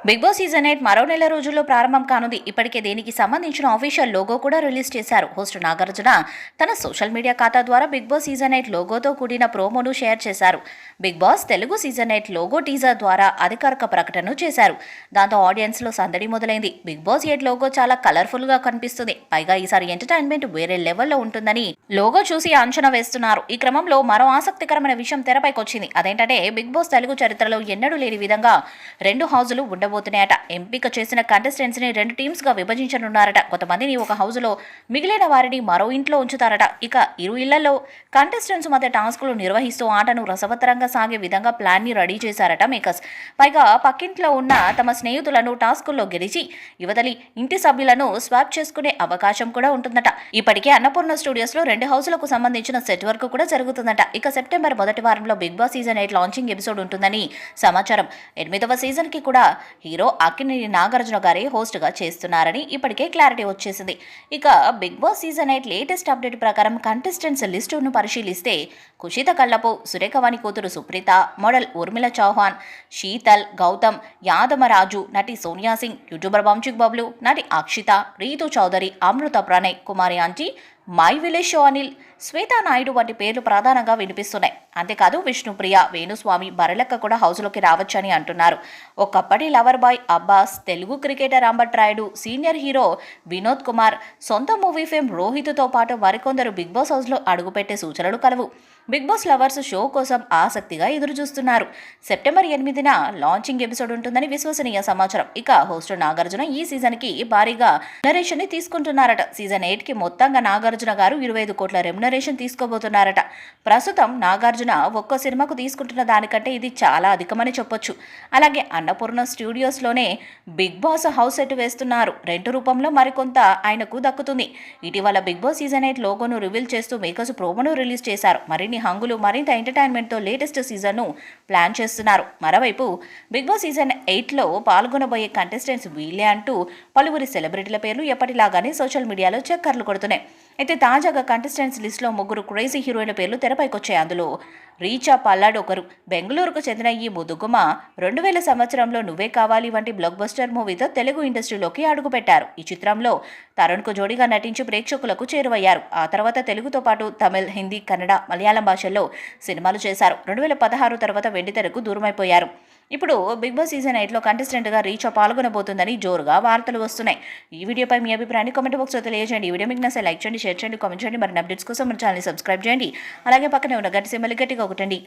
Big boss season 8 మరో నెల రోజుల్లో ప్రారంభం కానుంది. ఇప్పటికే దీనికి సంబంధించిన ఆఫీషియల్ లోగో కూడా రిలీజ్ చేశారు. హోస్ట్ నాగార్జున తన సోషల్ మీడియా ఖాతా ద్వారా బిగ్ బాస్ సీజన్ 8 లోగోతో కూడిన ప్రోమోను షేర్ చేశారు. Bigg Boss Telugu season 8 logo teaser ద్వారా అధికారిక ప్రకటన చేశారు. దాంతో ఆడియన్స్ లో సందడి మొదలైంది. బిగ్ బాస్ 8 లోగో చాలా కలర్ఫుల్ గా కనిపిస్తుంది. పైగా ఈసారి ఎంటర్టైన్మెంట్ వేరే లెవెల్లో ఉంటుందని లోగో చూసి అంచనా వేస్తున్నారు. ఈ క్రమంలో మరో ఆసక్తికరమైన విషయం తెరపైకొచ్చింది. అదేంటంటే బిగ్ బాస్ తెలుగు చరిత్రలో ఎన్నడూ లేని విధంగా 2 హౌజులు ఉండబోతున్నాయట. ఎంపిక చేసిన కంటెస్టెంట్స్ ని 2 టీమ్స్ గా విభజించనున్నారట. కొంతమందిని ఒక హౌస్ లో, మిగిలిన వారిని మరో ఇంట్లో ఉంచుతారట. ఇక ఇరు ఇళ్లలో కంటెస్టెంట్స్ మధ్య టాస్కులు నిర్వహిస్తూ ఆటను రసవత్తరంగా సాగే విధంగా ప్లాన్ ని రెడీ చేశారట మేకర్స్. పైగా పక్కింట్లో ఉన్న తమ స్నేహితులను టాస్కుల్లో గెలిచి యువతలి ఇంటి సభ్యులను స్వాప్ చేసుకునే అవకాశం కూడా ఉంటుందట. ఇప్పటికే అన్నపూర్ణ స్టూడియోస్ లో 2 హౌసులకు సంబంధించిన సెట్ వర్క్ కూడా జరుగుతుందట. ఇక సెప్టెంబర్ మొదటి వారంలో Bigg boss season 8 launching episode ఉంటుందని సమాచారం. 8వ సీజన్ కి కూడా హీరో అక్కినేని నాగార్జున గారే హోస్ట్ గా చేస్తున్నారని ఇప్పటికే క్లారిటీ వచ్చేసింది. ఇక Bigg boss season 8 latest update ప్రకారం కంటెస్టెంట్స్ లిస్టును పరిశీలిస్తే కుషిత కల్లపు, సురేఖవాణి కూతురు సుప్రీత, మోడల్ ఊర్మిళ చౌహాన్, శీతల్, గౌతమ్, యాదమరాజు, నటి సోనియా సింగ్, యూట్యూబర్ వంశీక్ బబ్లు, నటి Akshitha, Ritu Chowdary, Amrutha Pranay, Kumari aunty, my village show Anil, Swetha Naidu వంటి పేర్లు ప్రధానంగా వినిపిస్తున్నాయి. అంతేకాదు విష్ణుప్రియ, వేణుస్వామి, బరలక్క కూడా హౌస్లోకి రావచ్చని అంటున్నారు. ఒకప్పటి lover boy Abbas, Telugu cricketer Ambati Rayudu, senior hero Vinod Kumar, సొంత మూవీ ఫేమ్ రోహిత్తో పాటు మరికొందరు బిగ్ బాస్ హౌస్లో అడుగుపెట్టే సూచనలు కలవు. బిగ్ బాస్ లవర్స్ షో కోసం ఆసక్తిగా ఎదురుచూస్తున్నారు. సెప్టెంబర్ 8న లాంచింగ్ ఎపిసోడ్ ఉంటుందని విశ్వసనీయ సమాచారం. ఇక హోస్ట్ నాగార్జున ఈ సీజన్కి భారీగా రెమ్యునరేషన్ ని తీసుకుంటున్నారట. సీజన్ 8కి మొత్తంగా నాగార్జున గారు 25 కోట్ల రెమ్యునరేషన్ తీసుకోబోతున్నారట. ప్రస్తుతం నాగార్జున ఒక్కో సినిమాకు తీసుకుంటున్న దానికంటే ఇది చాలా అధికమని చెప్పొచ్చు. అలాగే అన్నపూర్ణ స్టూడియోస్లోనే బిగ్ బాస్ హౌస్ సెట్ వేస్తున్నారు. రెంట్ రూపంలో మరికొంత ఆయనకు దక్కుతుంది. ఇటీవల బిగ్ బాస్ సీజన్ 8 లోగోను రివీల్ చేస్తూ మేకర్స్ ప్రోమోను రిలీజ్ చేశారు. మరిన్ని హంగులు, మరింత ఎంటర్టైన్మెంట్తో లేటెస్ట్ సీజన్ను ప్లాన్ చేస్తున్నారు. మరోవైపు బిగ్ బాస్ సీజన్ 8లో పాల్గొనబోయే కంటెస్టెంట్స్ వీళ్ళే అంటూ పలువురి సెలబ్రిటీల పేర్లు ఎప్పటిలాగానే సోషల్ మీడియాలో చక్కర్లు కొడుతున్నాయి. అయితే తాజాగా కంటెస్టెంట్స్ లిస్టులో 3 క్రేజీ హీరోయిన్ల పేర్లు తెరపైకొచ్చాయి. అందులో రీచా పల్లాడ్ ఒకరు. బెంగళూరుకు చెందిన ఈ ముదుగుమ 2000 సంవత్సరంలో నువ్వే కావాలి వంటి బ్లాక్ బస్టర్ మూవీతో తెలుగు ఇండస్ట్రీలోకి అడుగుపెట్టారు. ఈ చిత్రంలో తరుణ్కు జోడీగా నటించి ప్రేక్షకులకు చేరువయ్యారు. ఆ తర్వాత తెలుగుతో పాటు తమిళ్, హిందీ, కన్నడ, మలయాళం భాషల్లో సినిమాలు చేశారు. 2016 తర్వాత వెండితెరకు దూరమైపోయారు. ఇప్పుడు బిగ్ బాస్ సీజన్ 8లో కంటెస్టెంట్గా రీచా పాల్గొనబోతుందని జోరుగా వార్తలు వస్తున్నాయి. ఈ వీడియోపై మీ అభిప్రాయాన్ని కామెంట్ బాక్స్లో తెలియజేయండి. ఈ వీడియో మీకు నచ్చితే లైక్ చేయండి, షేర్ చేయండి, కామెంట్ చేయండి. మరిన్ని అప్డేట్స్ కోసం మన ఛానల్ని సబ్స్క్రైబ్ చేయండి. అలాగే పక్కనే ఉన్న గంట సింబల్ గట్టిగా ఒకటండి.